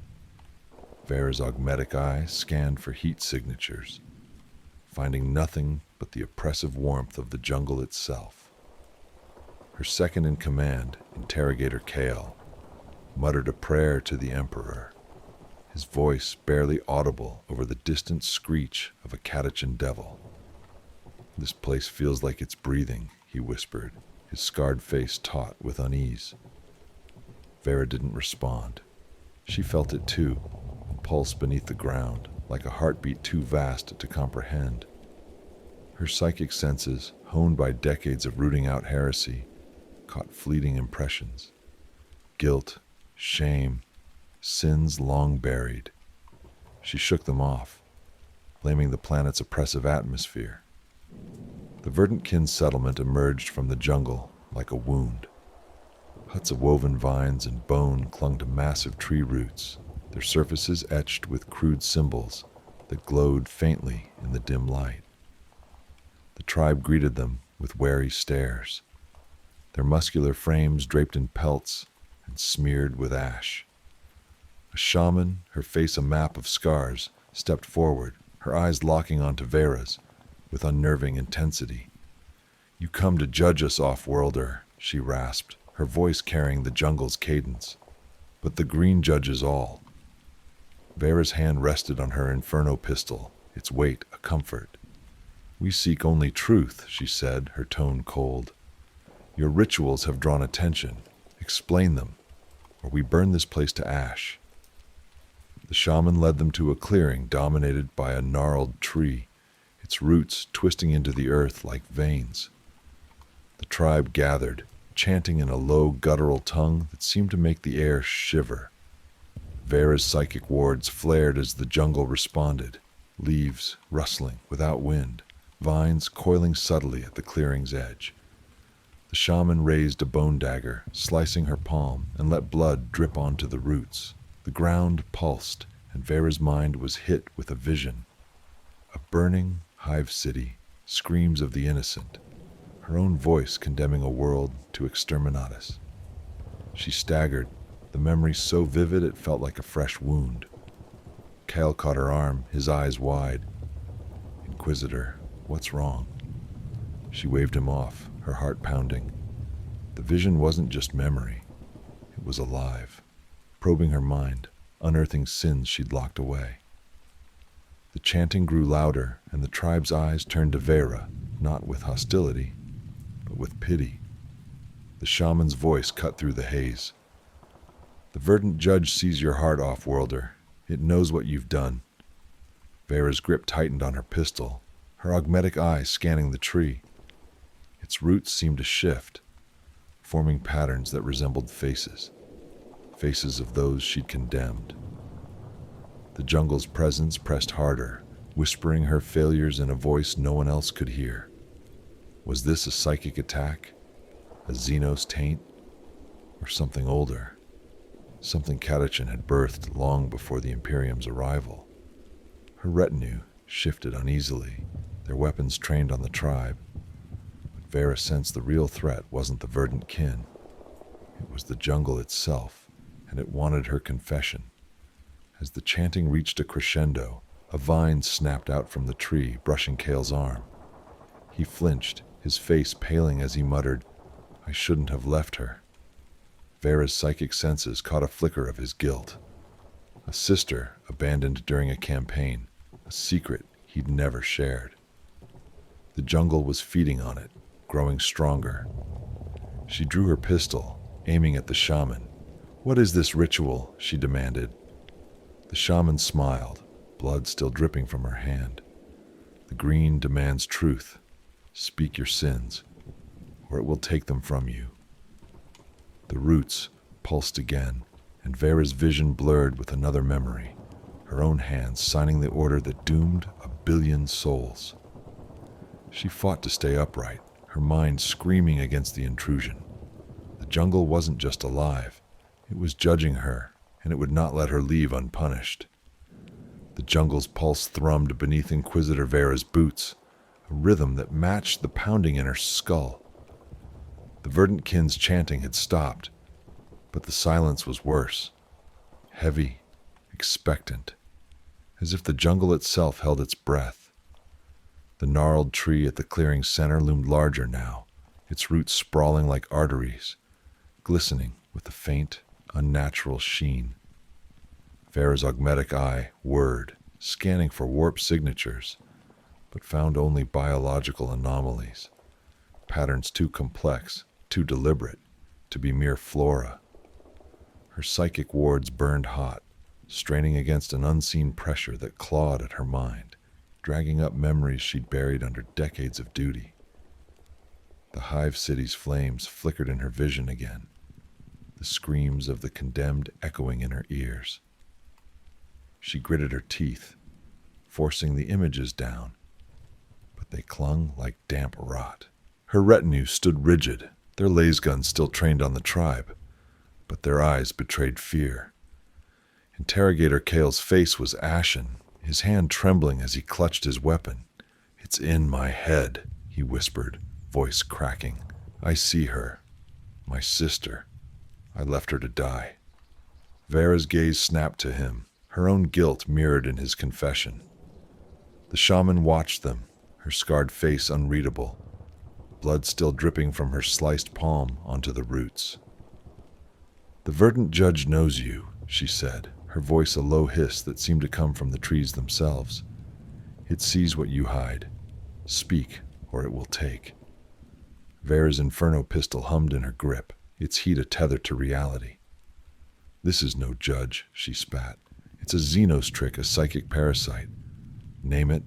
Vera's augmetic eye scanned for heat signatures, finding nothing but the oppressive warmth of the jungle itself. Her second-in-command, Interrogator Kale, muttered a prayer to the Emperor, his voice barely audible over the distant screech of a Catachan devil. "This place feels like it's breathing," he whispered, his scarred face taut with unease. Vera didn't respond. She felt it too, a pulse beneath the ground, like a heartbeat too vast to comprehend. Her psychic senses, honed by decades of rooting out heresy, caught fleeting impressions. Guilt, shame, sins long buried. She shook them off, blaming the planet's oppressive atmosphere. The Verdant Kin settlement emerged from the jungle like a wound. Huts of woven vines and bone clung to massive tree roots, their surfaces etched with crude symbols that glowed faintly in the dim light. The tribe greeted them with wary stares, their muscular frames draped in pelts and smeared with ash. A shaman, her face a map of scars, stepped forward, her eyes locking onto Vera's with unnerving intensity. "You come to judge us, off-worlder," she rasped, her voice carrying the jungle's cadence. "But the green judges all." Vera's hand rested on her inferno pistol, its weight a comfort. "We seek only truth," she said, her tone cold. "Your rituals have drawn attention. Explain them, or we burn this place to ash." The shaman led them to a clearing dominated by a gnarled tree, its roots twisting into the earth like veins. The tribe gathered, chanting in a low, guttural tongue that seemed to make the air shiver. Vera's psychic wards flared as the jungle responded, leaves rustling without wind, vines coiling subtly at the clearing's edge. The shaman raised a bone dagger, slicing her palm, and let blood drip onto the roots. The ground pulsed, and Vera's mind was hit with a vision. A burning hive city, screams of the innocent, her own voice condemning a world to exterminatus. She staggered, the memory so vivid it felt like a fresh wound. Kale caught her arm, his eyes wide. "Inquisitor, what's wrong?" She waved him off, her heart pounding. The vision wasn't just memory. It was alive, probing her mind, unearthing sins she'd locked away. The chanting grew louder, and the tribe's eyes turned to Vera, not with hostility, but with pity. The shaman's voice cut through the haze. "The Verdant Judge sees your heart, off-worlder. It knows what you've done." Vera's grip tightened on her pistol, her augmetic eye scanning the tree. Its roots seemed to shift, forming patterns that resembled faces. Faces of those she'd condemned. The jungle's presence pressed harder, whispering her failures in a voice no one else could hear. Was this a psychic attack? A Xenos taint? Or something older? Something Catachan had birthed long before the Imperium's arrival. Her retinue shifted uneasily, their weapons trained on the tribe. But Vera sensed the real threat wasn't the Verdant Kin. It was the jungle itself, and it wanted her confession. As the chanting reached a crescendo, a vine snapped out from the tree, brushing Kale's arm. He flinched, his face paling as he muttered, "I shouldn't have left her." Vera's psychic senses caught a flicker of his guilt. A sister abandoned during a campaign, a secret he'd never shared. The jungle was feeding on it, growing stronger. She drew her pistol, aiming at the shaman. "What is this ritual?" she demanded. The shaman smiled, blood still dripping from her hand. "The green demands truth. Speak your sins, or it will take them from you." The roots pulsed again, and Vera's vision blurred with another memory, her own hands signing the order that doomed 1,000,000,000 souls. She fought to stay upright, her mind screaming against the intrusion. The jungle wasn't just alive, it was judging her, and it would not let her leave unpunished. The jungle's pulse thrummed beneath Inquisitor Vera's boots, a rhythm that matched the pounding in her skull. The Verdant kin's chanting had stopped, but the silence was worse. Heavy, expectant, as if the jungle itself held its breath. The gnarled tree at the clearing's center loomed larger now, its roots sprawling like arteries, glistening with a faint, unnatural sheen. Vera's augmetic eye whirred, scanning for warp signatures, but found only biological anomalies, patterns too complex, too deliberate, to be mere flora. Her psychic wards burned hot, straining against an unseen pressure that clawed at her mind, dragging up memories she'd buried under decades of duty. The hive city's flames flickered in her vision again, the screams of the condemned echoing in her ears. She gritted her teeth, forcing the images down, but they clung like damp rot. Her retinue stood rigid, their laser guns still trained on the tribe, but their eyes betrayed fear. Interrogator Kale's face was ashen, his hand trembling as he clutched his weapon. "It's in my head," he whispered, voice cracking. "I see her. My sister. I left her to die." Vera's gaze snapped to him, her own guilt mirrored in his confession. The shaman watched them, her scarred face unreadable, blood still dripping from her sliced palm onto the roots. "The Verdant Judge knows you," she said, her voice a low hiss that seemed to come from the trees themselves. "It sees what you hide. Speak, or it will take." Vera's Inferno pistol hummed in her grip, its heat a tether to reality. "This is no judge," she spat. "It's a Xenos trick, a psychic parasite. Name it,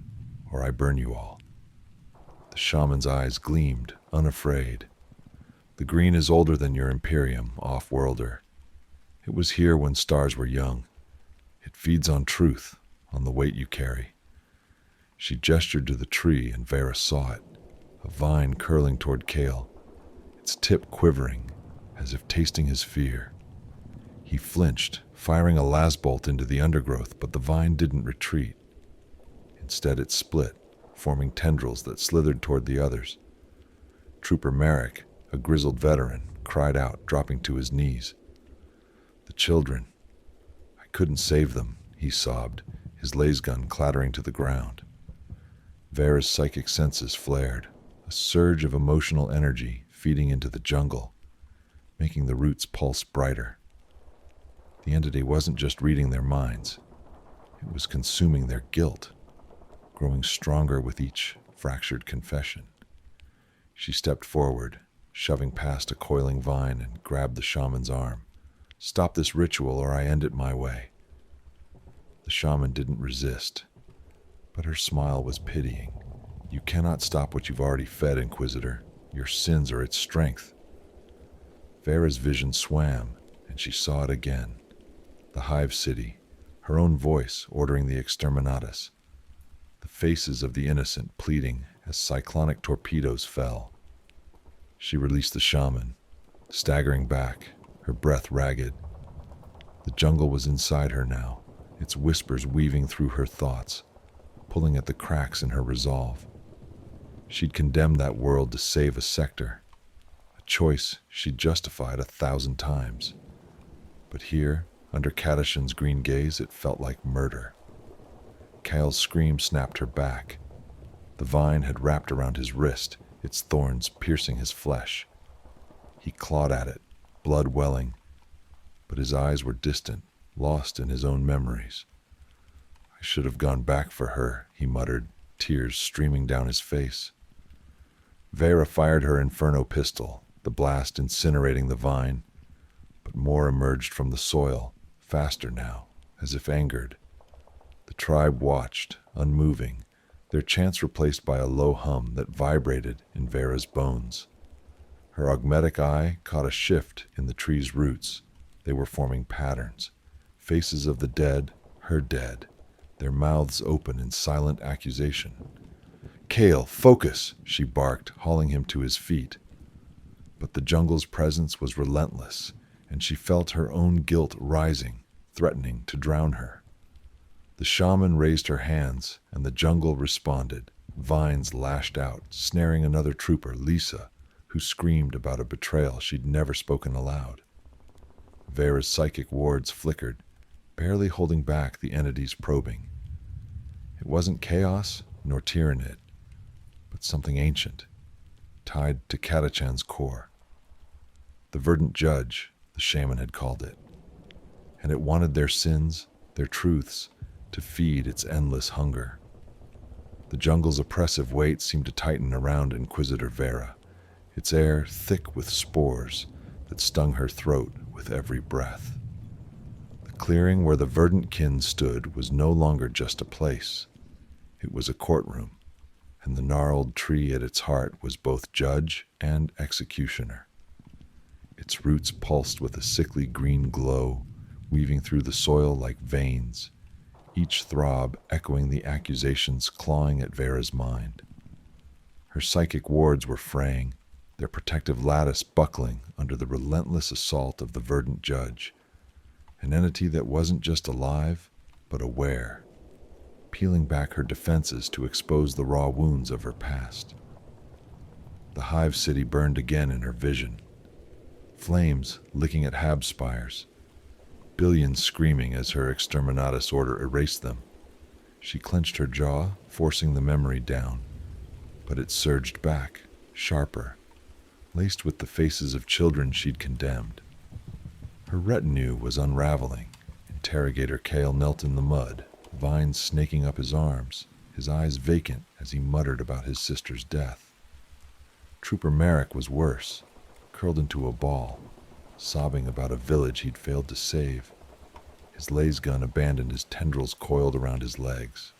or I burn you all." The shaman's eyes gleamed, unafraid. "The green is older than your Imperium, off-worlder. It was here when stars were young. It feeds on truth, on the weight you carry." She gestured to the tree, and Vera saw it, a vine curling toward Kale, its tip quivering, as if tasting his fear. He flinched, firing a lasbolt into the undergrowth, but the vine didn't retreat. Instead, it split, forming tendrils that slithered toward the others. Trooper Merrick, a grizzled veteran, cried out, dropping to his knees. "The children. I couldn't save them," he sobbed, his lasgun clattering to the ground. Vera's psychic senses flared, a surge of emotional energy feeding into the jungle, making the roots pulse brighter. The entity wasn't just reading their minds, it was consuming their guilt, growing stronger with each fractured confession. She stepped forward, shoving past a coiling vine, and grabbed the shaman's arm. "Stop this ritual, or I end it my way." The shaman didn't resist, but her smile was pitying. "You cannot stop what you've already fed, Inquisitor. Your sins are its strength." Vera's vision swam, and she saw it again. The hive city, her own voice ordering the exterminatus. The faces of the innocent pleading as cyclonic torpedoes fell. She released the shaman, staggering back, her breath ragged. The jungle was inside her now, its whispers weaving through her thoughts, pulling at the cracks in her resolve. She'd condemned that world to save a sector, a choice she'd justified 1,000 times. But here, under Catachan's green gaze, it felt like murder. Kyle's scream snapped her back. The vine had wrapped around his wrist, its thorns piercing his flesh. He clawed at it, blood welling, but his eyes were distant, lost in his own memories. I should have gone back for her, he muttered, tears streaming down his face. Vera fired her inferno pistol, the blast incinerating the vine, but more emerged from the soil, faster now, as if angered. The tribe watched, unmoving, their chants replaced by a low hum that vibrated in Vera's bones. Her augmetic eye caught a shift in the tree's roots. They were forming patterns, faces of the dead, her dead, their mouths open in silent accusation. "Kale, focus!" she barked, hauling him to his feet. But the jungle's presence was relentless, and she felt her own guilt rising, threatening to drown her. The shaman raised her hands, and the jungle responded. Vines lashed out, snaring another trooper, Lisa, who screamed about a betrayal she'd never spoken aloud. Vera's psychic wards flickered, barely holding back the entity's probing. It wasn't chaos, nor tyrannid, but something ancient, tied to Catachan's core. The Verdant Judge, the shaman had called it, and it wanted their sins, their truths, to feed its endless hunger. The jungle's oppressive weight seemed to tighten around Inquisitor Vera, its air thick with spores that stung her throat with every breath. The clearing where the Verdant kin stood was no longer just a place. It was a courtroom, and the gnarled tree at its heart was both judge and executioner. Its roots pulsed with a sickly green glow, weaving through the soil like veins, each throb echoing the accusations clawing at Vera's mind. Her psychic wards were fraying, their protective lattice buckling under the relentless assault of the Verdant Judge, an entity that wasn't just alive, but aware, peeling back her defenses to expose the raw wounds of her past. The hive city burned again in her vision, flames licking at Hab spires, billions screaming as her exterminatus order erased them. She clenched her jaw, forcing the memory down, but it surged back, sharper, laced with the faces of children she'd condemned. Her retinue was unraveling. Interrogator Kale knelt in the mud, vines snaking up his arms, his eyes vacant as he muttered about his sister's death. Trooper Merrick was worse, curled into a ball, sobbing about a village he'd failed to save. His laser gun abandoned as tendrils coiled around his legs.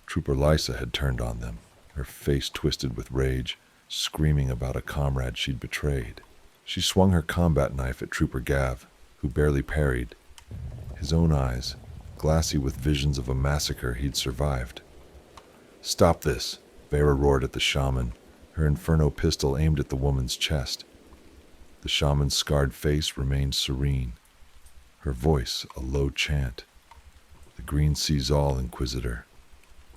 Trooper Lysa had turned on them, her face twisted with rage, screaming about a comrade she'd betrayed. She swung her combat knife at Trooper Gav, who barely parried, his own eyes glassy with visions of a massacre he'd survived. "Stop this!" Vera roared at the shaman, her inferno pistol aimed at the woman's chest. The shaman's scarred face remained serene, her voice a low chant. "The green sees all, Inquisitor.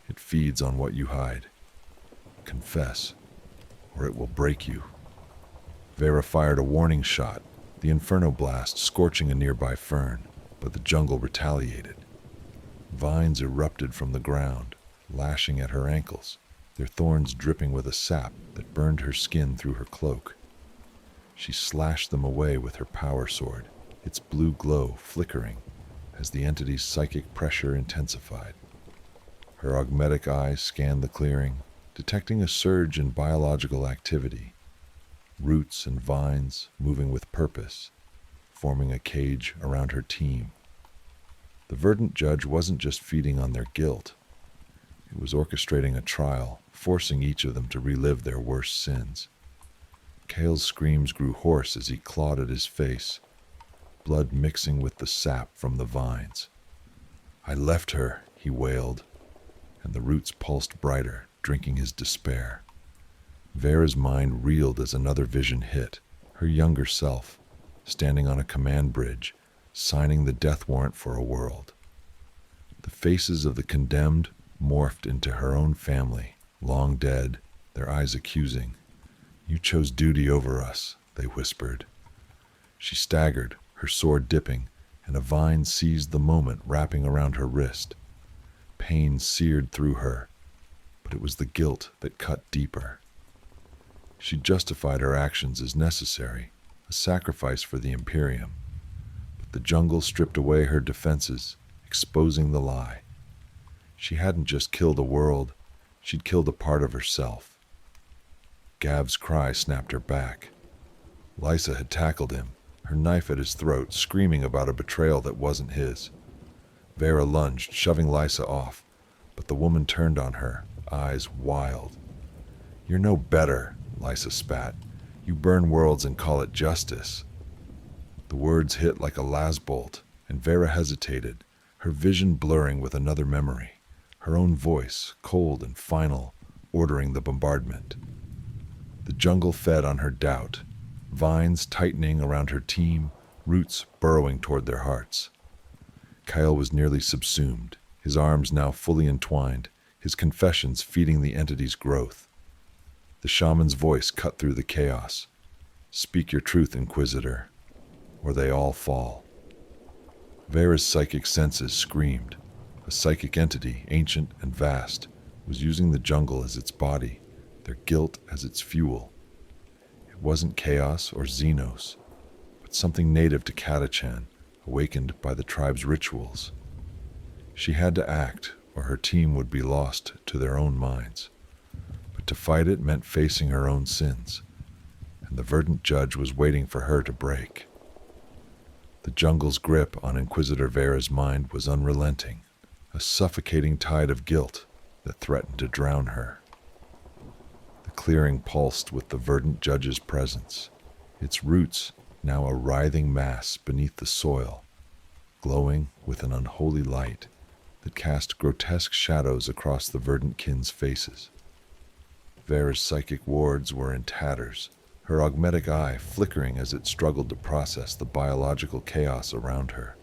It feeds on what you hide. Confess, or it will break you." Vera fired a warning shot, the inferno blast scorching a nearby fern, but the jungle retaliated. Vines erupted from the ground, lashing at her ankles, their thorns dripping with a sap that burned her skin through her cloak. She slashed them away with her power sword, its blue glow flickering as the entity's psychic pressure intensified. Her augmetic eye scanned the clearing, detecting a surge in biological activity, roots and vines moving with purpose, forming a cage around her team. The Verdant Judge wasn't just feeding on their guilt. It was orchestrating a trial, forcing each of them to relive their worst sins. Kale's screams grew hoarse as he clawed at his face, blood mixing with the sap from the vines. "I left her," he wailed, and the roots pulsed brighter, drinking his despair. Vera's mind reeled as another vision hit, her younger self, standing on a command bridge, signing the death warrant for a world. The faces of the condemned morphed into her own family, long dead, their eyes accusing. "You chose duty over us," they whispered. She staggered, her sword dipping, and a vine seized the moment, wrapping around her wrist. Pain seared through her. but it was the guilt that cut deeper. She justified her actions as necessary, a sacrifice for the Imperium. But the jungle stripped away her defenses, exposing the lie. She hadn't just killed a world, she'd killed a part of herself. Gav's cry snapped her back. Lysa had tackled him, her knife at his throat, screaming about a betrayal that wasn't his. Vera lunged, shoving Lysa off, but the woman turned on her, eyes wild. "You're no better," Lysa spat. "You burn worlds and call it justice." The words hit like a lasbolt, and Vera hesitated, her vision blurring with another memory, her own voice, cold and final, ordering the bombardment. The jungle fed on her doubt, vines tightening around her team, roots burrowing toward their hearts. Kyle was nearly subsumed, his arms now fully entwined, his confessions feeding the entity's growth. The shaman's voice cut through the chaos. "Speak your truth, Inquisitor, or they all fall." Vera's psychic senses screamed. A psychic entity, ancient and vast, was using the jungle as its body, their guilt as its fuel. It wasn't chaos or Xenos, but something native to Catachan, awakened by the tribe's rituals. She had to act, or her team would be lost to their own minds. But to fight it meant facing her own sins, and the Verdant Judge was waiting for her to break. The jungle's grip on Inquisitor Vera's mind was unrelenting, a suffocating tide of guilt that threatened to drown her. The clearing pulsed with the Verdant Judge's presence, its roots now a writhing mass beneath the soil, glowing with an unholy light that cast grotesque shadows across the Verdant kin's faces. Vera's psychic wards were in tatters, her augmetic eye flickering as it struggled to process the biological chaos around her.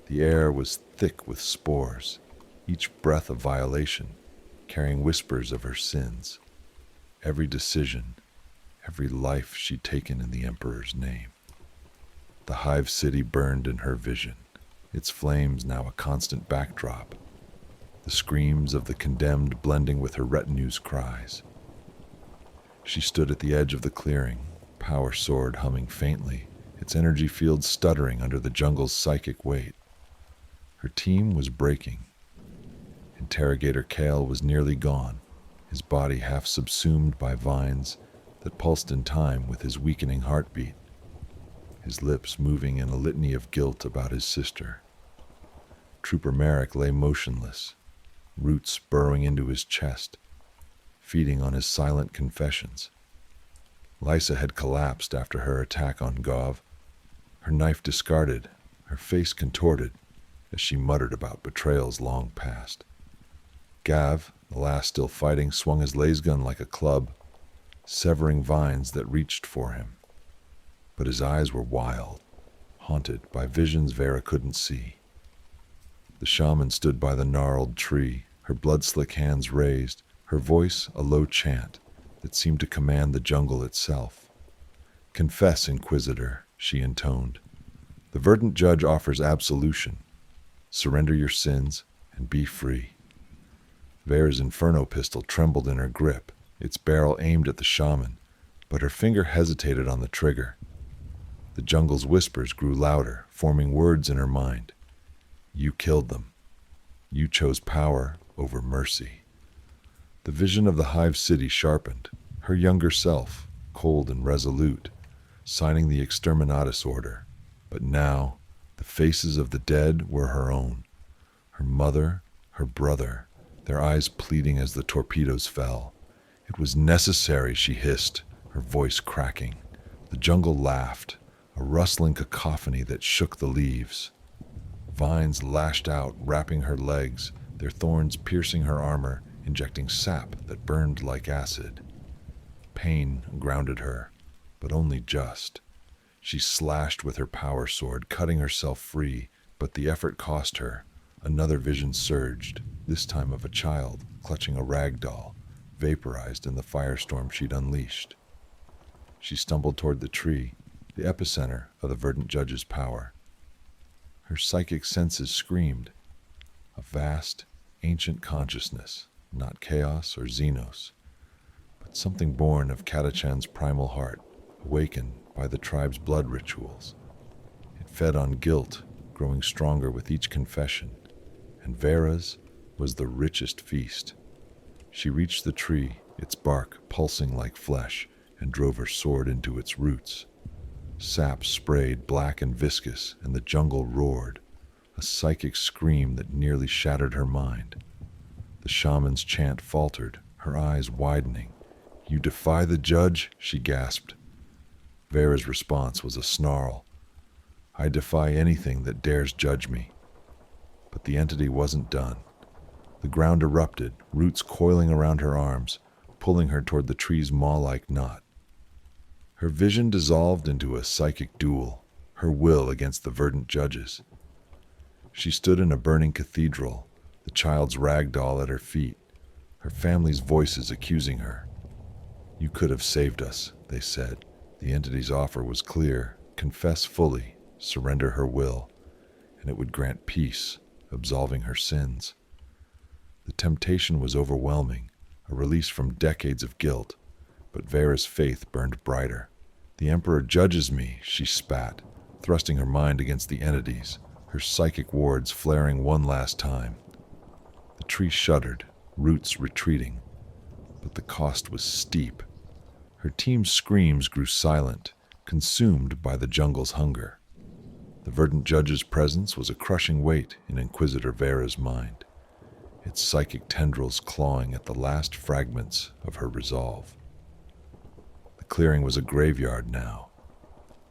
The air was thick with spores, each breath a violation, carrying whispers of her sins. Every decision, every life she'd taken in the Emperor's name. The Hive City burned in her vision, its flames now a constant backdrop, the screams of the condemned blending with her retinue's cries. She stood at the edge of the clearing, power sword humming faintly, its energy field stuttering under the jungle's psychic weight. Her team was breaking. Interrogator Kale was nearly gone, his body half subsumed by vines that pulsed in time with his weakening heartbeat, his lips moving in a litany of guilt about his sister. Trooper Merrick lay motionless, roots burrowing into his chest, feeding on his silent confessions. Lysa had collapsed after her attack on Gov, her knife discarded, her face contorted as she muttered about betrayals long past. Gav, the last still fighting, swung his lasgun like a club, severing vines that reached for him. But his eyes were wild, haunted by visions Vera couldn't see. The shaman stood by the gnarled tree, her blood-slick hands raised, her voice a low chant that seemed to command the jungle itself. "Confess, Inquisitor," she intoned. "The Verdant Judge offers absolution. Surrender your sins and be free." Vera's inferno pistol trembled in her grip, its barrel aimed at the shaman, but her finger hesitated on the trigger. The jungle's whispers grew louder, forming words in her mind. "You killed them. You chose power over mercy." The vision of the Hive City sharpened, her younger self, cold and resolute, signing the Exterminatus order. But now, the faces of the dead were her own. Her mother, her brother, their eyes pleading as the torpedoes fell. "It was necessary," she hissed, her voice cracking. The jungle laughed, a rustling cacophony that shook the leaves. Vines lashed out, wrapping her legs, their thorns piercing her armor, injecting sap that burned like acid. Pain grounded her, but only just. She slashed with her power sword, cutting herself free, but the effort cost her. Another vision surged, this time of a child clutching a rag doll, vaporized in the firestorm she'd unleashed. She stumbled toward the tree, the epicenter of the Verdant Judge's power. Her psychic senses screamed. A vast, ancient consciousness, not chaos or Xenos, but something born of Catachan's primal heart, awakened by the tribe's blood rituals. It fed on guilt, growing stronger with each confession, and Vera's was the richest feast. She reached the tree, its bark pulsing like flesh, and drove her sword into its roots. Sap sprayed black and viscous, and the jungle roared, a psychic scream that nearly shattered her mind. The shaman's chant faltered, her eyes widening. "You defy the judge?" she gasped. Vera's response was a snarl. "I defy anything that dares judge me." But the entity wasn't done. The ground erupted, roots coiling around her arms, pulling her toward the tree's maw-like knot. Her vision dissolved into a psychic duel, her will against the Verdant judges. She stood in a burning cathedral, the child's rag doll at her feet, her family's voices accusing her. "You could have saved us," they said. The entity's offer was clear: confess fully, surrender her will, and it would grant peace, absolving her sins. The temptation was overwhelming, a release from decades of guilt, but Vera's faith burned brighter. "The Emperor judges me," she spat, thrusting her mind against the entities, her psychic wards flaring one last time. The tree shuddered, roots retreating, but the cost was steep. Her team's screams grew silent, consumed by the jungle's hunger. The Verdant judge's presence was a crushing weight in Inquisitor Vera's mind, its psychic tendrils clawing at the last fragments of her resolve. The clearing was a graveyard now,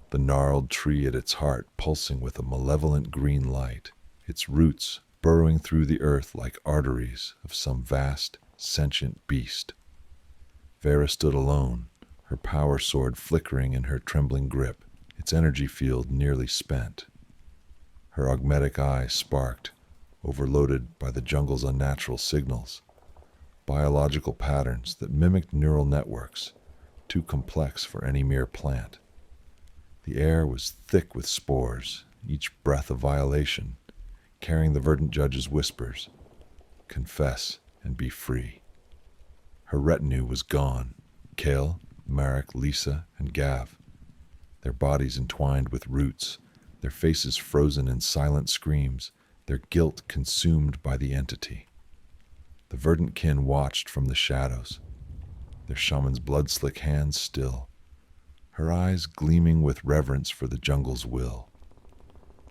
the gnarled tree at its heart pulsing with a malevolent green light, its roots burrowing through the earth like arteries of some vast, sentient beast. Vera stood alone, her power sword flickering in her trembling grip, its energy field nearly spent. Her augmetic eye sparked, overloaded by the jungle's unnatural signals, biological patterns that mimicked neural networks, too complex for any mere plant. The air was thick with spores, each breath a violation, carrying the Verdant judge's whispers: "Confess and be free." Her retinue was gone: Kale, Marek, Lisa, and Gav, their bodies entwined with roots, their faces frozen in silent screams, their guilt consumed by the entity. The Verdant kin watched from the shadows, their shaman's blood-slick hands still, her eyes gleaming with reverence for the jungle's will.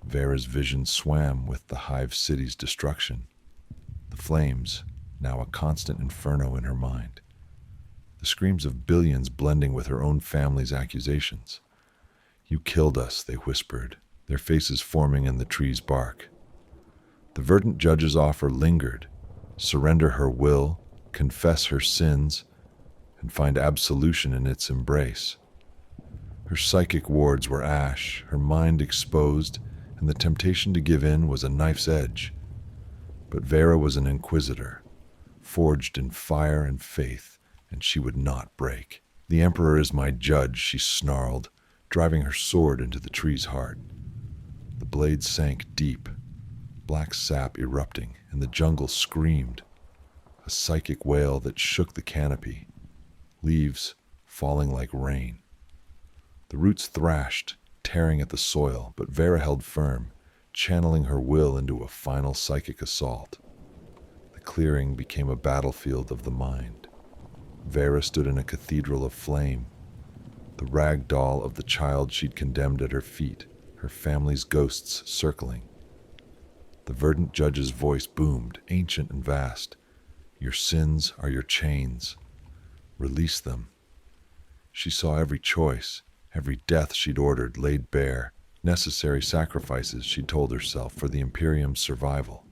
Vera's vision swam with the hive city's destruction, the flames now a constant inferno in her mind, the screams of billions blending with her own family's accusations. "You killed us," they whispered, their faces forming in the tree's bark. The Verdant judge's offer lingered: surrender her will, confess her sins, and find absolution in its embrace. Her psychic wards were ash, her mind exposed, and the temptation to give in was a knife's edge. But Vera was an inquisitor, forged in fire and faith, and she would not break. "The Emperor is my judge," she snarled, driving her sword into the tree's heart. The blade sank deep, black sap erupting, and the jungle screamed, a psychic wail that shook the canopy, leaves falling like rain. The roots thrashed, tearing at the soil, but Vera held firm, channeling her will into a final psychic assault. The clearing became a battlefield of the mind. Vera stood in a cathedral of flame, the rag doll of the child she'd condemned at her feet, her family's ghosts circling. The Verdant judge's voice boomed, ancient and vast. "Your sins are your chains. Release them." She saw every choice, every death she'd ordered laid bare, necessary sacrifices, she'd told herself, for the Imperium's survival.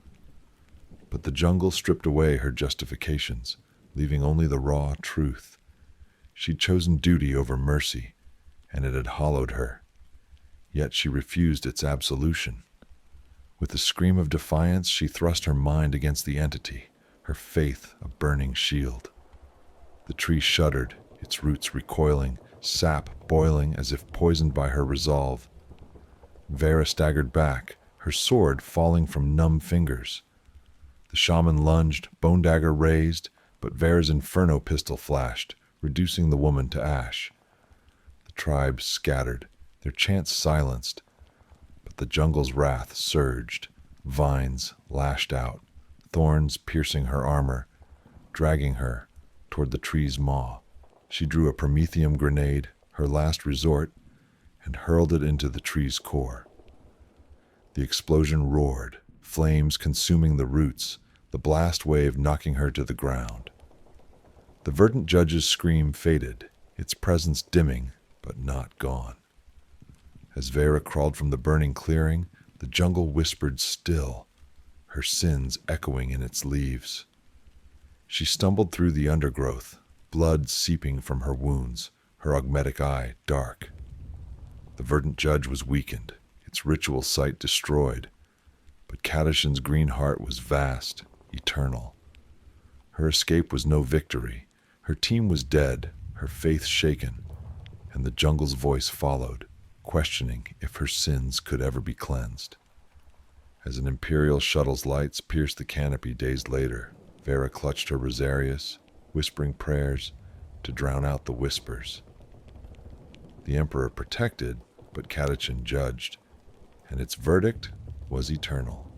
But the jungle stripped away her justifications, leaving only the raw truth. She'd chosen duty over mercy, and it had hollowed her. Yet she refused its absolution. With a scream of defiance, she thrust her mind against the entity, her faith a burning shield. The tree shuddered, its roots recoiling, sap boiling as if poisoned by her resolve. Vera staggered back, her sword falling from numb fingers. The shaman lunged, bone dagger raised, but Vera's inferno pistol flashed, reducing the woman to ash. The tribe scattered, their chants silenced, but the jungle's wrath surged. Vines lashed out, thorns piercing her armor, dragging her toward the tree's maw. She drew a promethium grenade, her last resort, and hurled it into the tree's core. The explosion roared, flames consuming the roots, the blast wave knocking her to the ground. The Verdant Judge's scream faded, its presence dimming, but not gone. As Vera crawled from the burning clearing, the jungle whispered still, her sins echoing in its leaves. She stumbled through the undergrowth, blood seeping from her wounds, her augmetic eye dark. The Verdant Judge was weakened, its ritual site destroyed, but Catachan's green heart was vast, eternal. Her escape was no victory. Her team was dead, her faith shaken, and the jungle's voice followed, questioning if her sins could ever be cleansed. As an Imperial shuttle's lights pierced the canopy days later, Vera clutched her rosarius, whispering prayers to drown out the whispers. The Emperor protected, but Catachan judged, and its verdict was eternal.